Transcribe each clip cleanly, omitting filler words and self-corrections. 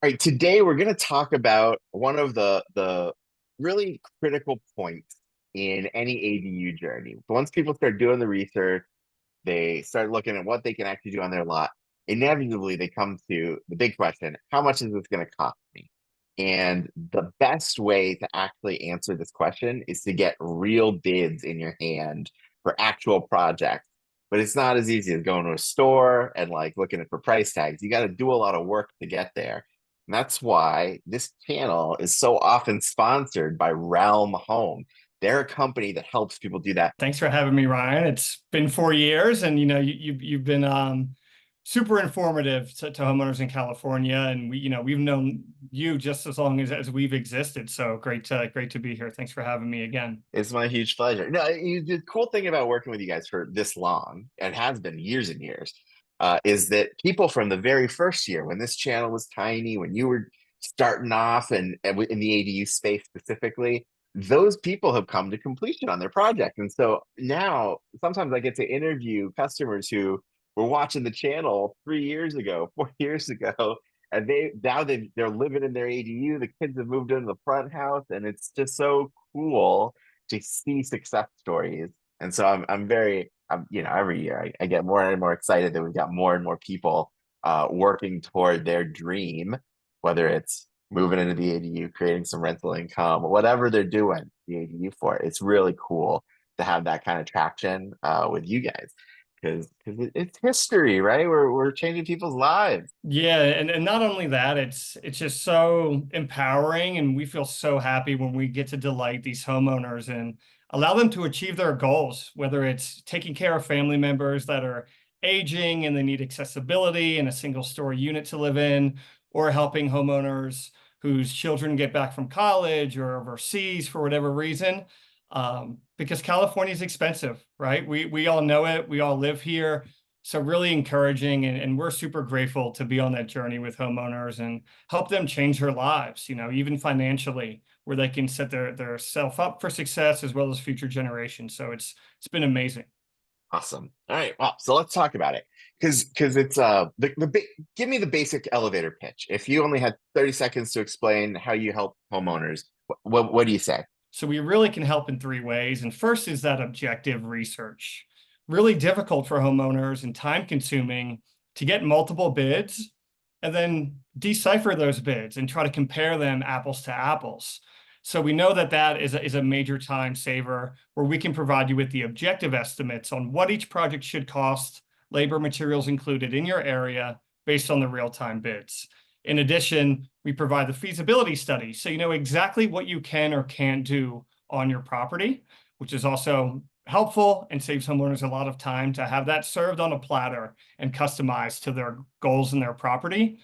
All right, today we're going to talk about one of the really critical points in any ADU journey. Once people start doing the research, they start looking at what they can actually do on their lot. Inevitably, they come to the big question: how much is this going to cost me? And the best way to actually answer this question is to get real bids in your hand for actual projects. But it's not as easy as going to a store and like looking for price tags. You got to do a lot of work to get there. And that's why this channel is so often sponsored by Realm Home. They're a company that helps people do that. Thanks for having me, Ryan. It's been 4 years, and you've been super informative to homeowners in California, and we've known you just as long as we've existed. So great to be here. Thanks for having me again. It's my huge pleasure. No, the cool thing about working with you guys for this long, and has been years and years, is that people from the very first year, when this channel was tiny, when you were starting off and in the ADU space specifically, those people have come to completion on their project. And so now sometimes I get to interview customers who were watching the channel 3 years ago, 4 years ago, and they're living in their ADU. The kids have moved into the front house, and it's just so cool to see success stories. And so I'm very every year I get more and more excited that we've got more and more people working toward their dream, whether it's moving into the ADU, creating some rental income, whatever they're doing the ADU for. It's really cool to have that kind of traction with you guys because it's history, right? We're changing people's lives. Yeah, and not only that, it's just so empowering, and we feel so happy when we get to delight these homeowners and allow them to achieve their goals, whether it's taking care of family members that are aging and they need accessibility and a single story unit to live in, or helping homeowners whose children get back from college or overseas for whatever reason. Because California is expensive, right? We all know it. We all live here. So really encouraging, and we're super grateful to be on that journey with homeowners and help them change their lives, even financially, where they can set their self up for success as well as future generations. So it's been amazing. Awesome. All right. Well, so let's talk about it because it's give me the basic elevator pitch. If you only had 30 seconds to explain how you help homeowners, what do you say? So we really can help in three ways. And first is that objective research. Really difficult for homeowners and time consuming to get multiple bids and then decipher those bids and try to compare them apples to apples. So we know that that is a major time saver where we can provide you with the objective estimates on what each project should cost, labor materials included in your area based on the real-time bids. In addition, we provide the feasibility study, so you know exactly what you can or can't do on your property, which is also helpful and saves homeowners a lot of time to have that served on a platter and customized to their goals and their property.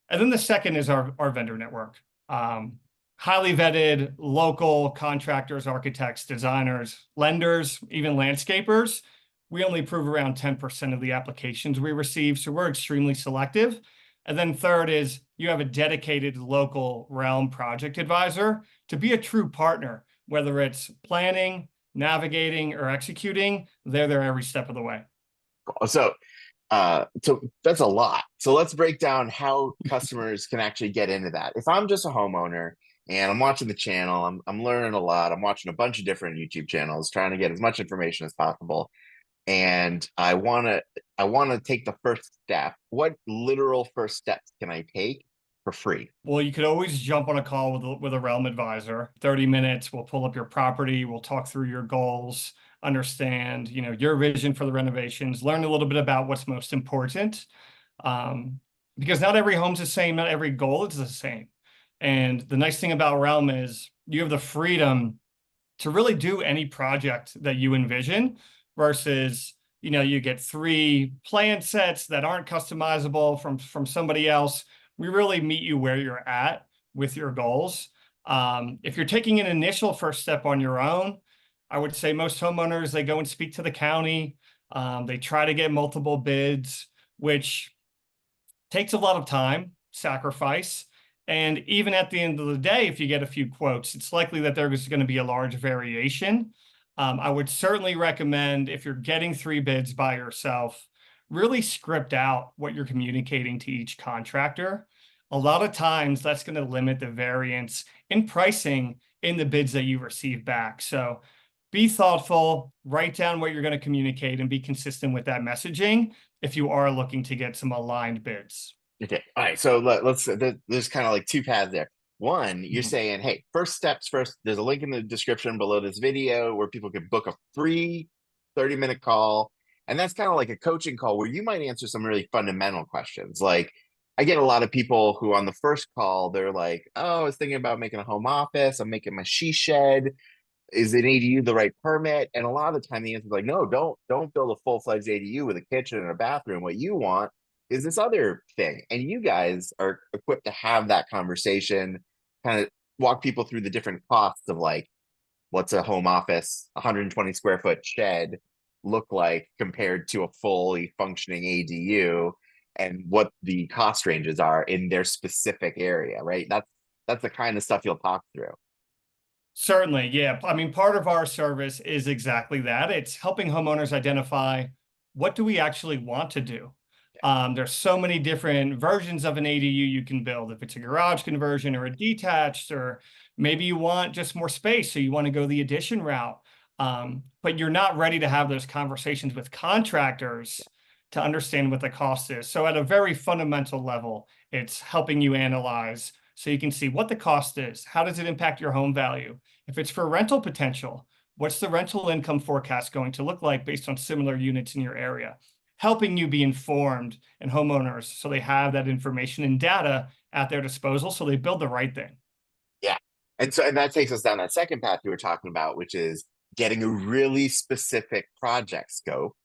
And then the second is our vendor network. Highly vetted local contractors, architects, designers, lenders, even landscapers. We only approve around 10% of the applications we receive, so we're extremely selective. And then third is you have a dedicated local realm project advisor to be a true partner, whether it's planning, navigating, or executing, they're there every step of the way. So that's a lot. So let's break down how customers can actually get into that. If I'm just a homeowner and I'm watching the channel, I'm learning a lot. I'm watching a bunch of different YouTube channels, trying to get as much information as possible. And I want to take the first step. What literal first steps can I take for free? Well, you could always jump on a call with a realm advisor. 30 minutes, we'll pull up your property, we'll talk through your goals, understand, your vision for the renovations, learn a little bit about what's most important. Because not every home's the same, not every goal is the same. And the nice thing about Realm is you have the freedom to really do any project that you envision versus, you get three plan sets that aren't customizable from somebody else. We really meet you where you're at with your goals. If you're taking an initial first step on your own, I would say most homeowners, they go and speak to the county. They try to get multiple bids, which takes a lot of time, sacrifice. And even at the end of the day, if you get a few quotes, it's likely that there's going to be a large variation. I would certainly recommend if you're getting three bids by yourself, really script out what you're communicating to each contractor. a lot of times that's going to limit the variance in pricing in the bids that you receive back. So be thoughtful, write down what you're going to communicate, and be consistent with that messaging if you are looking to get some aligned bids. Okay. All right. So there's kind of like two paths there. One, you're Mhm. saying, hey, first steps first. There's a link in the description below this video where people can book a free 30-minute call. And that's kind of like a coaching call where you might answer some really fundamental questions. Like, I get a lot of people who on the first call, they're like, oh, I was thinking about making a home office. I'm making my she shed. Is an ADU the right permit? And a lot of the time the answer is like, no, don't build a full-fledged ADU with a kitchen and a bathroom. What you want is this other thing. And you guys are equipped to have that conversation, kind of walk people through the different costs of like, what's a home office, 120 square foot shed look like compared to a fully functioning ADU, and what the cost ranges are in their specific area, right? That's the kind of stuff you'll talk through. Certainly, yeah. I mean, part of our service is exactly that. It's helping homeowners identify what do we actually want to do. There's so many different versions of an ADU you can build. If it's a garage conversion or a detached, or maybe you want just more space, so you want to go the addition route. But you're not ready to have those conversations with contractors to understand what the cost is. So at a very fundamental level, it's helping you analyze so you can see what the cost is. How does it impact your home value? If it's for rental potential, what's the rental income forecast going to look like based on similar units in your area? Helping you be informed, and homeowners, so they have that information and data at their disposal so they build the right thing. Yeah. And that takes us down that second path you were talking about, which is getting a really specific project scope.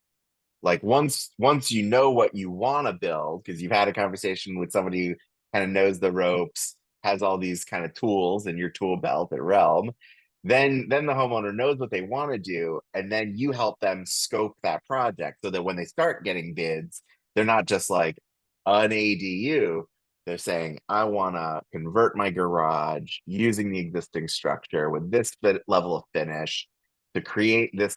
Like once you know what you want to build, because you've had a conversation with somebody who kind of knows the ropes, has all these kind of tools in your tool belt at Realm, then the homeowner knows what they want to do, and then you help them scope that project so that when they start getting bids, they're not just like an ADU. They're saying, I want to convert my garage using the existing structure with this level of finish to create this,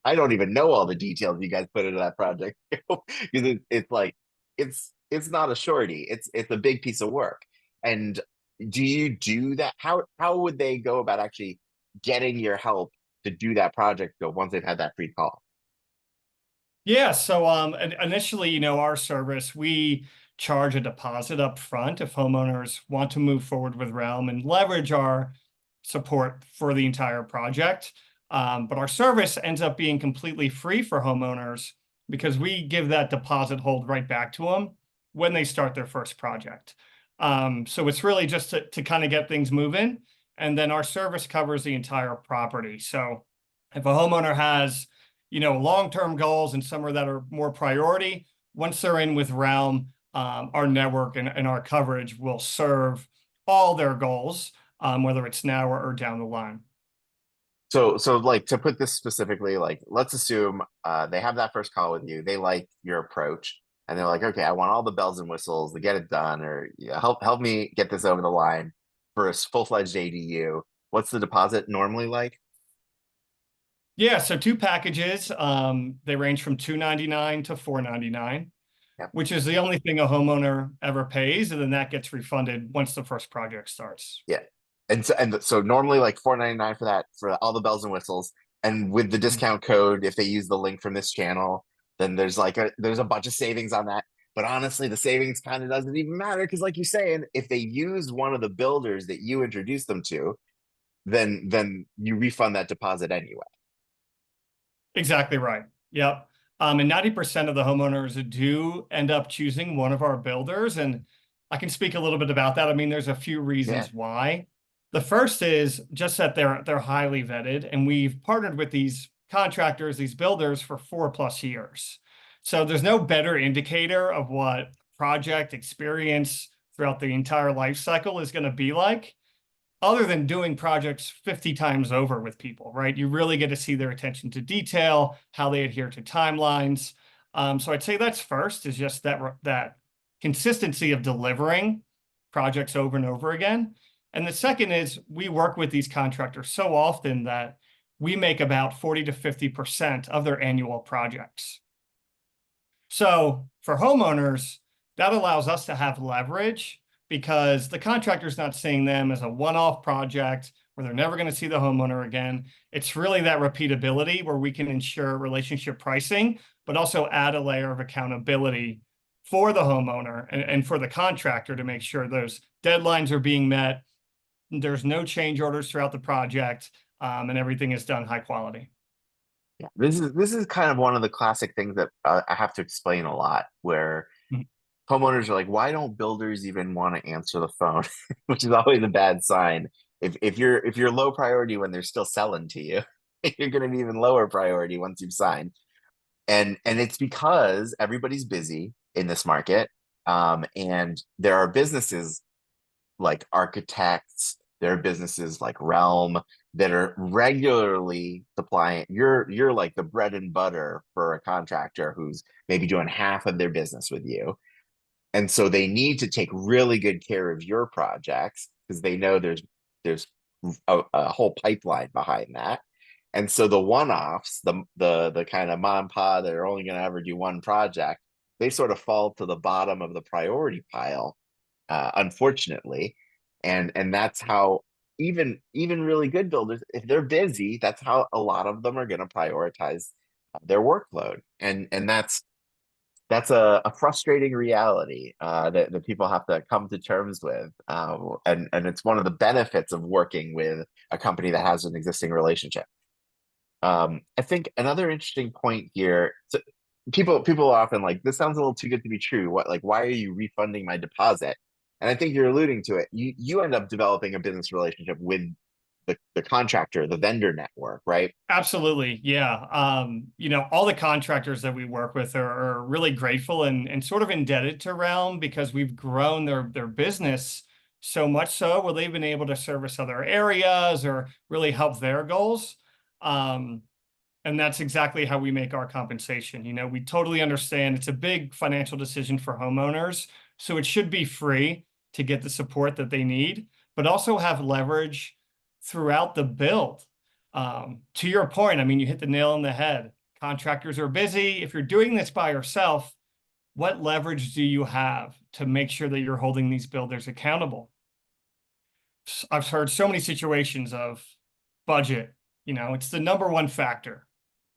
I don't even know all the details you guys put into that project because it's like it's not a shorty. It's a big piece of work. And do you do that? How would they go about actually getting your help to do that project go once they've had that free call? Yeah, so initially, our service, we charge a deposit up front if homeowners want to move forward with Realm and leverage our support for the entire project. But our service ends up being completely free for homeowners because we give that deposit hold right back to them when they start their first project. So it's really just to kind of get things moving, and then our service covers the entire property. So if a homeowner has long-term goals and some that are more priority, once they're in with Realm, our network and our coverage will serve all their goals, whether it's now or down the line. So like to put this specifically, like let's assume they have that first call with you, they like your approach, and they're like, okay, I want all the bells and whistles to get it done, or help me get this over the line for a full-fledged ADU. What's the deposit normally like? Yeah, so two packages. They range from $299 to $499, Yep. which is the only thing a homeowner ever pays, and then that gets refunded once the first project starts. Yeah. And so normally like 499 for that for all the bells and whistles. And with the discount code, if they use the link from this channel, then there's a bunch of savings on that. But honestly, the savings kind of doesn't even matter because, like you're saying, if they use one of the builders that you introduced them to, then you refund that deposit anyway. Exactly right. Yep. And 90% of the homeowners do end up choosing one of our builders. And I can speak a little bit about that. I mean, there's a few Yeah. reasons why. The first is just that they're highly vetted, and we've partnered with these contractors, these builders for 4+ years. So there's no better indicator of what project experience throughout the entire life cycle is going to be like, other than doing projects 50 times over with people, right? You really get to see their attention to detail, how they adhere to timelines. So I'd say that's first, is just that consistency of delivering projects over and over again. And the second is we work with these contractors so often that we make about 40 to 50% of their annual projects. So for homeowners, that allows us to have leverage because the contractor's not seeing them as a one-off project where they're never going to see the homeowner again. It's really that repeatability where we can ensure relationship pricing, but also add a layer of accountability for the homeowner and for the contractor to make sure those deadlines are being met. There's no change orders throughout the project, and everything is done high quality. Yeah, this is kind of one of the classic things that I have to explain a lot, where Mhm. homeowners are like, why don't builders even want to answer the phone? Which is always a bad sign. If you're low priority when they're still selling to you, you're going to be even lower priority once you've signed. And it's because everybody's busy in this market. And there are businesses like architects, there are businesses like Realm that are regularly supplying. You're like the bread and butter for a contractor who's maybe doing half of their business with you. And so they need to take really good care of your projects because they know there's a whole pipeline behind that. And so the one-offs, the kind of mom and pop that are only going to ever do one project, they sort of fall to the bottom of the priority pile, unfortunately. And that's how even really good builders, if they're busy, that's how a lot of them are going to prioritize their workload. And that's a frustrating reality that people have to come to terms with. And it's one of the benefits of working with a company that has an existing relationship. I think another interesting point here. So people are often like, this sounds a little too good to be true. What, like, why are you refunding my deposit? And I think you're alluding to it. You end up developing a business relationship with the contractor, the vendor network, right? Absolutely. Yeah. All the contractors that we work with are really grateful and sort of indebted to Realm because we've grown their business so much so where they've been able to service other areas or really help their goals. Um, and that's exactly how we make our compensation. We totally understand it's a big financial decision for homeowners, so it should be free to get the support that they need, but also have leverage throughout the build. To your point, I mean, you hit the nail on the head. Contractors are busy. If you're doing this by yourself, what leverage do you have to make sure that you're holding these builders accountable? I've heard so many situations of budget. It's the number one factor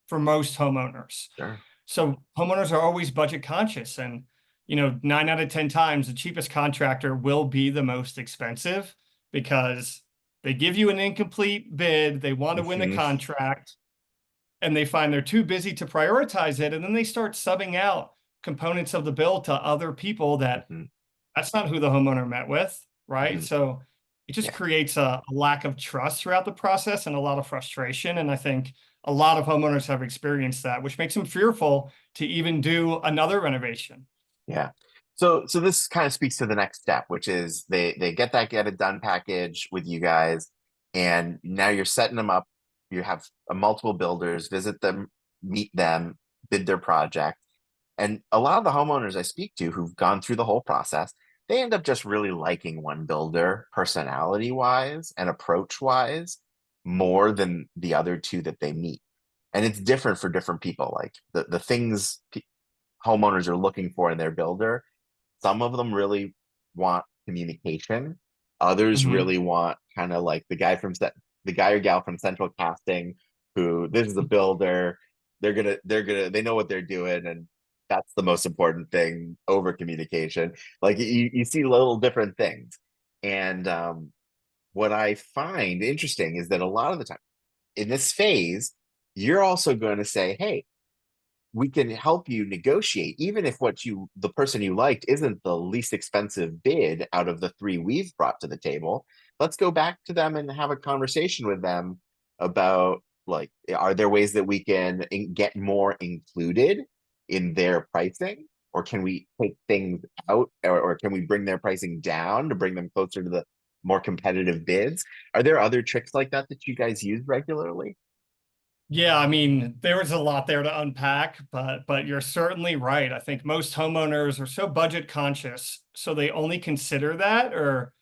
for most homeowners. Sure. So homeowners are always budget conscious, and 9 out of 10 times the cheapest contractor will be the most expensive because they give you an incomplete bid, they want to win the Hmm. contract, and they find they're too busy to prioritize it, and then they start subbing out components of the bill to other people Hmm. that's not who the homeowner met with, right? Hmm. So it just Yeah. creates a lack of trust throughout the process and a lot of frustration. And I think a lot of homeowners have experienced that, which makes them fearful to even do another renovation. Yeah. So this kind of speaks to the next step, which is they get that get it done package with you guys, and now you're setting them up. You have multiple builders, visit them, meet them, bid their project. And a lot of the homeowners I speak to who've gone through the whole process, they end up just really liking one builder personality wise and approach wise more than the other two that they meet. And it's different for different people. Like the things homeowners are looking for in their builder. Some of them really want communication. Others Mhm. really want kind of like the guy or gal from Central Casting, who this is a builder. They know what they're doing, and that's the most important thing over communication. Like you see little different things, and what I find interesting is that a lot of the time in this phase, you're also going to say, "Hey, we can help you negotiate, even if the person you liked isn't the least expensive bid out of the three we've brought to the table. Let's go back to them and have a conversation with them about, like, are there ways that we can get more included in their pricing, or can we take things out, or can we bring their pricing down to bring them closer to the more competitive bids? Are there other tricks like that you guys use regularly? Yeah, I mean, there was a lot there to unpack, but you're certainly right. I think most homeowners are so budget conscious, so they only consider that, or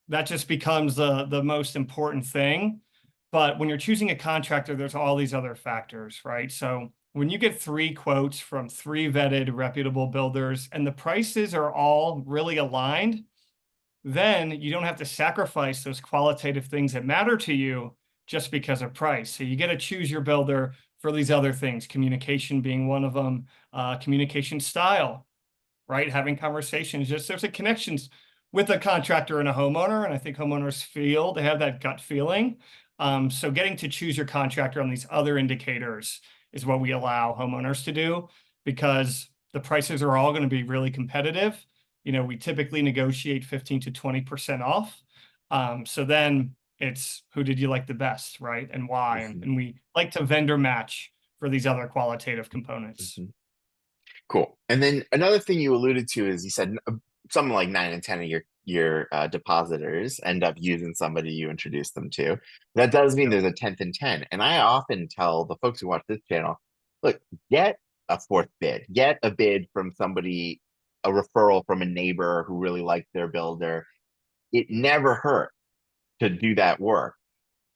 that just becomes the most important thing. But when you're choosing a contractor, there's all these other factors, right? So when you get 3 quotes from 3 vetted reputable builders and the prices are all really aligned, then you don't have to sacrifice those qualitative things that matter to you just because of price. So you get to choose your builder for these other things, communication being one of them, communication style, right? Having conversations, just there's a connections with a contractor and a homeowner, and I think homeowners feel they have that gut feeling. So getting to choose your contractor on these other indicators is what we allow homeowners to do, because the prices are all going to be really competitive. We typically negotiate 15 to 20% off. So then it's who did you like the best, right? And why? And we like to vendor match for these other qualitative components. Mhm. Cool. And then another thing you alluded to is you said something like 9 and 10 of your depositors end up using somebody you introduce them to. That does mean Yep. there's a 10th and 10. And I often tell the folks who watch this channel, look, get a fourth bid, get a bid from somebody, a referral from a neighbor who really liked their builder. It never hurt to do that work.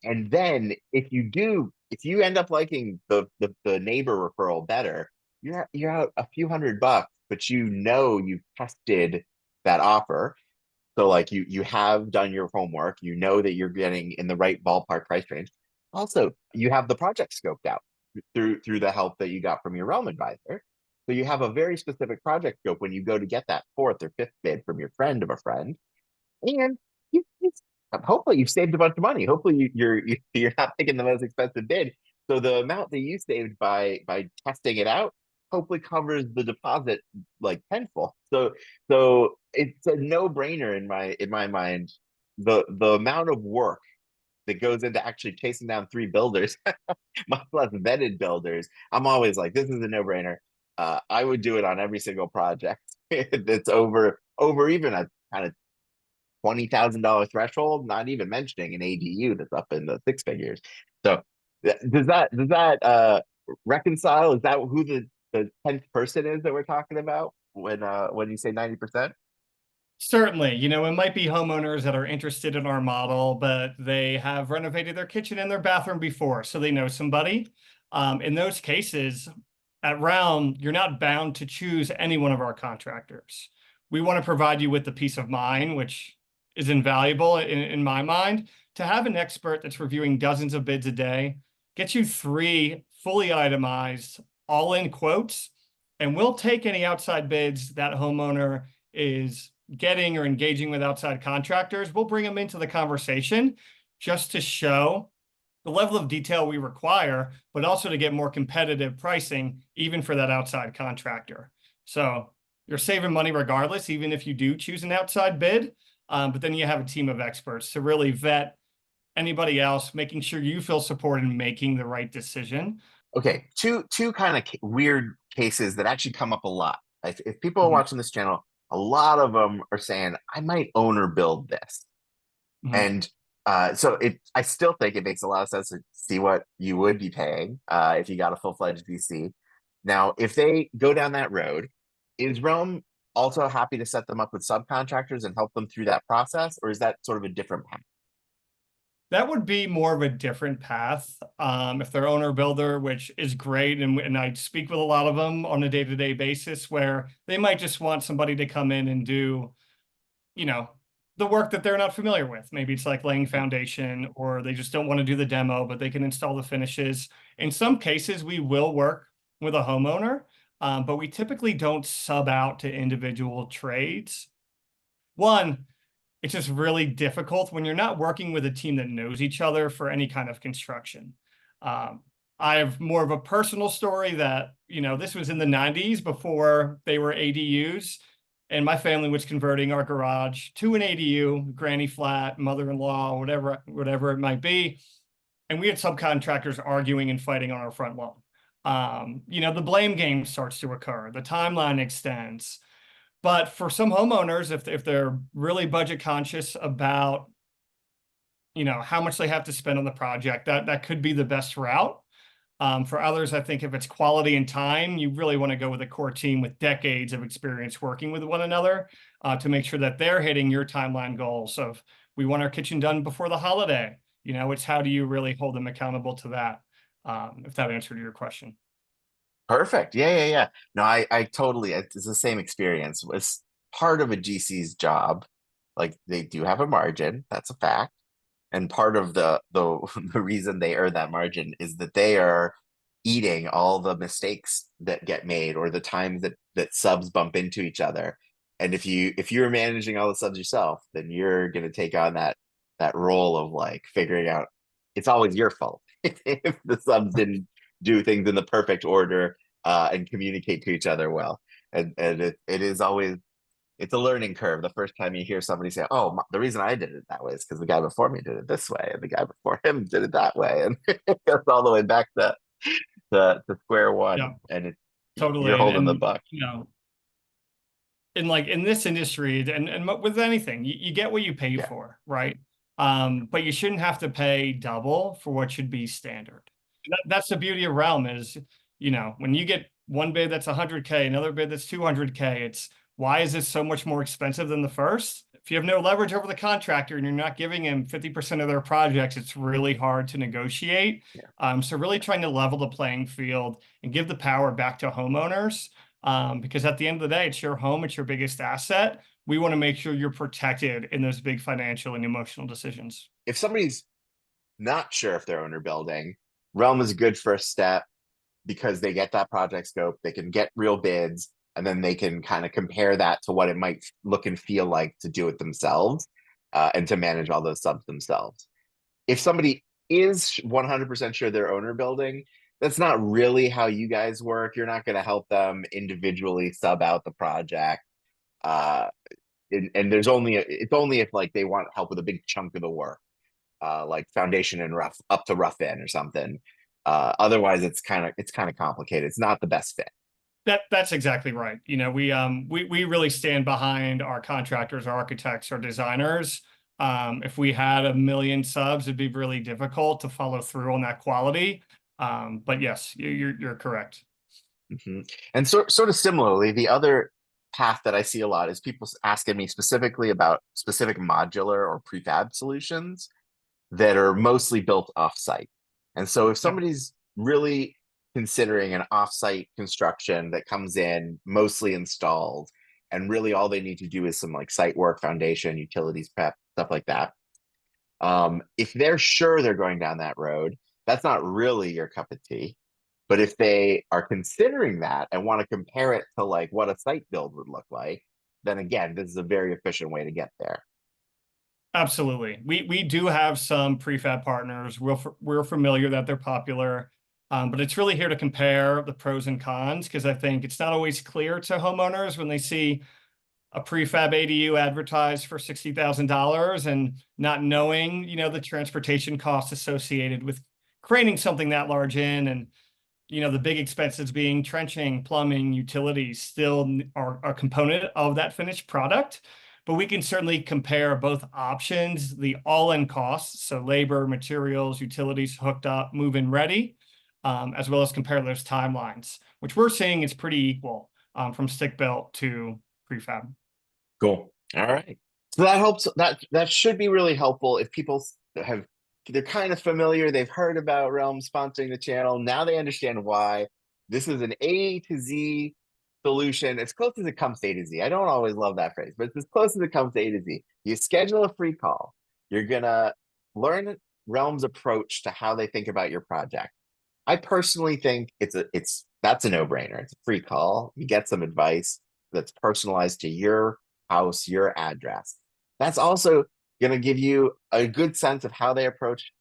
And then if you end up liking the neighbor referral better, you're out a few $100, but you've tested that offer. So like you have done your homework, you know that you're getting in the right ballpark price range. Also, you have the project scoped out through the help that you got from your realm advisor. So you have a very specific project scope when you go to get that fourth or fifth bid from your friend of a friend. And you hopefully you've saved a bunch of money. Hopefully you're not picking the most expensive bid. So the amount that you saved by testing it out hopefully covers the deposit like tenfold. So it's a no-brainer in my mind. The amount of work that goes into actually chasing down 3 builders, much less vetted builders. I'm always like, this is a no-brainer. I would do it on every single project that's over even a kind of $20,000 threshold, not even mentioning an ADU that's up in the 6 figures. So does that reconcile? Is that who the 10th person is that we're talking about when you say 90%? Certainly, it might be homeowners that are interested in our model, but they have renovated their kitchen and their bathroom before, so they know somebody. In those cases, at Realm, you're not bound to choose any one of our contractors. We want to provide you with the peace of mind, which is invaluable in my mind, to have an expert that's reviewing dozens of bids a day, get you 3 fully itemized, all-in quotes, and we'll take any outside bids that homeowner is getting or engaging with outside contractors. We'll bring them into the conversation just to show the level of detail we require, but also to get more competitive pricing, even for that outside contractor. So you're saving money regardless, even if you do choose an outside bid. But then you have a team of experts to really vet anybody else, making sure you feel supported in making the right decision. Okay, two kind of weird cases that actually come up a lot. If people are Mhm, watching this channel, a lot of them are saying, I might own or build this. mhm. And so I still think it makes a lot of sense to see what you would be paying if you got a full-fledged VC. Now, if they go down that road, is Realm also happy to set them up with subcontractors and help them through that process, or is that sort of a different path? That would be more of a different path. If they're owner builder, which is great, and I speak with a lot of them on a day-to-day basis, where they might just want somebody to come in and do, you know, the work that they're not familiar with. Maybe it's like laying foundation, or they just don't want to do the demo, but they can install the finishes. In some cases, we will work with a homeowner, but we typically don't sub out to individual trades. One, it's just really difficult when you're not working with a team that knows each other for any kind of construction. Um, I have more of a personal story that, this was in the 90s before they were ADUs. And my family was converting our garage to an ADU, granny flat, mother-in-law, whatever it might be. And we had subcontractors arguing and fighting on our front lawn. The blame game starts to occur. The timeline extends. But for some homeowners, if they're really budget conscious about, how much they have to spend on the project, that could be the best route. For others, I think if it's quality and time, you really want to go with a core team with decades of experience working with one another to make sure that they're hitting your timeline goals of, we want our kitchen done before the holiday. It's how do you really hold them accountable to that, if that answered your question. Perfect. Yeah. No, I totally, it's the same experience. It's part of a GC's job. Like they do have a margin, that's a fact. And part of the the reason they earn that margin is that they are eating all the mistakes that get made or the times that subs bump into each other. And if you're managing all the subs yourself, then you're gonna take on that role of like figuring out it's always your fault if the subs didn't do things in the perfect order and communicate to each other well. And it is always it's a learning curve. The first time you hear somebody say, "Oh, the reason I did it that way is because the guy before me did it this way, and the guy before him did it that way," and it goes all the way back to square Yeah, one, and you're totally. holding the And buck. in like in this industry and with anything, you get what you pay Yeah, for, right? But you shouldn't have to pay double for what should be standard. That's the beauty of Realm is, when you get one bid that's 100K, another bid that's 200K, it's why is this so much more expensive than the first? If you have no leverage over the contractor and you're not giving him 50% of their projects, it's really hard to negotiate. yeah. So really trying to level the playing field and give the power back to homeowners. Because at the end of the day, it's your home, it's your biggest asset. We want to make sure you're protected in those big financial and emotional decisions. If somebody's not sure if they're owner building, Realm is a good first step because they get that project scope, they can get real bids, and then they can kind of compare that to what it might look and feel like to do it themselves and to manage all those subs themselves. If somebody is 100% sure they're owner building, that's not really how you guys work. You're not going to help them individually sub out the project. Uh, and it's only if like they want help with a big chunk of the work, like foundation and rough up to rough in or something. Otherwise, it's kind of complicated. It's not the best fit. That's exactly right. We really stand behind our contractors, our architects, our designers. If we had a million subs, it'd be really difficult to follow through on that quality. But yes, you're correct. Mhm. And sort of similarly, the other path that I see a lot is people asking me specifically about specific modular or prefab solutions that are mostly built off-site. And so if Yeah, somebody's really considering an off-site construction that comes in mostly installed, and really all they need to do is some like site work, foundation, utilities prep, stuff like that. If they're sure they're going down that road, that's not really your cup of tea. But if they are considering that and want to compare it to like what a site build would look like, then again, this is a very efficient way to get there. absolutely. We do have some prefab partners. We're familiar that they're popular. But it's really here to compare the pros and cons because I think it's not always clear to homeowners when they see a prefab ADU advertised for $60,000 and not knowing, the transportation costs associated with creating something that large in and, the big expenses being trenching, plumbing, utilities still are a component of that finished product. But we can certainly compare both options, the all-in costs, so labor, materials, utilities hooked up, move-in ready, as well as compare those timelines, which we're seeing is pretty equal from stick built to prefab. Cool. All right. So that helps. That should be really helpful if people have they're kind of familiar. They've heard about Realm sponsoring the channel. Now they understand why. This is an A to Z solution, as close as it comes to A to Z. I don't always love that phrase, but it's as close as it comes to A to Z. You schedule a free call. You're gonna learn Realm's approach to how they think about your project. I personally think it's that's a no-brainer. It's a free call. You get some advice that's personalized to your house, your address. That's also going to give you a good sense of how they approach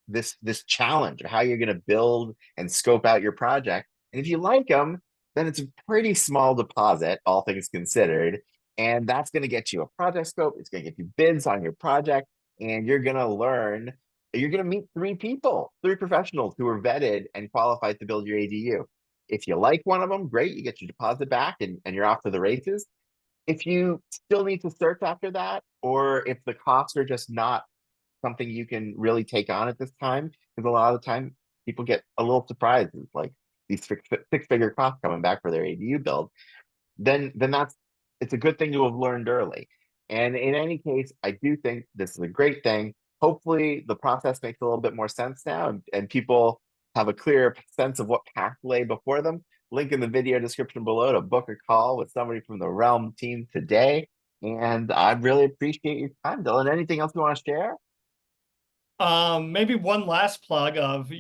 this challenge or how you're going to build and scope out your project. And if you like them, then it's a pretty small deposit, all things considered. And that's going to get you a project scope. It's going to get you bids on your project. And you're going to meet three people, three professionals who are vetted and qualified to build your ADU. If you like one of them, great, you get your deposit back and you're off to the races. If you still need to search after that, or if the costs are just not something you can really take on at this time, because a lot of the time people get a little surprised, like these six-figure costs coming back for their ADU build, then that's it's a good thing to have learned early. And in any case, I do think this is a great thing. Hopefully, the process makes a little bit more sense now, and people have a clear sense of what path lay before them. link in the video description below to book a call with somebody from the Realm team today. And I really appreciate your time, Dylan. Anything else you want to share? Maybe one last plug of,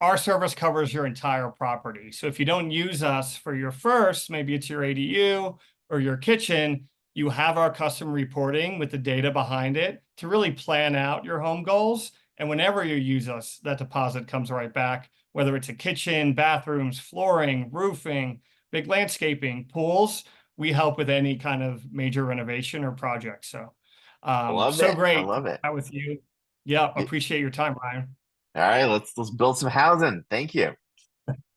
our service covers your entire property. So if you don't use us for your first, maybe it's your ADU or your kitchen, you have our custom reporting with the data behind it to really plan out your home goals. And whenever you use us, that deposit comes right back, whether it's a kitchen, bathrooms, flooring, roofing, big landscaping, pools, we help with any kind of major renovation or project. So, I love so it. I great to love it. chat with you. Yeah, Y- appreciate your time, Ryan. All right, let's build some housing. Thank you.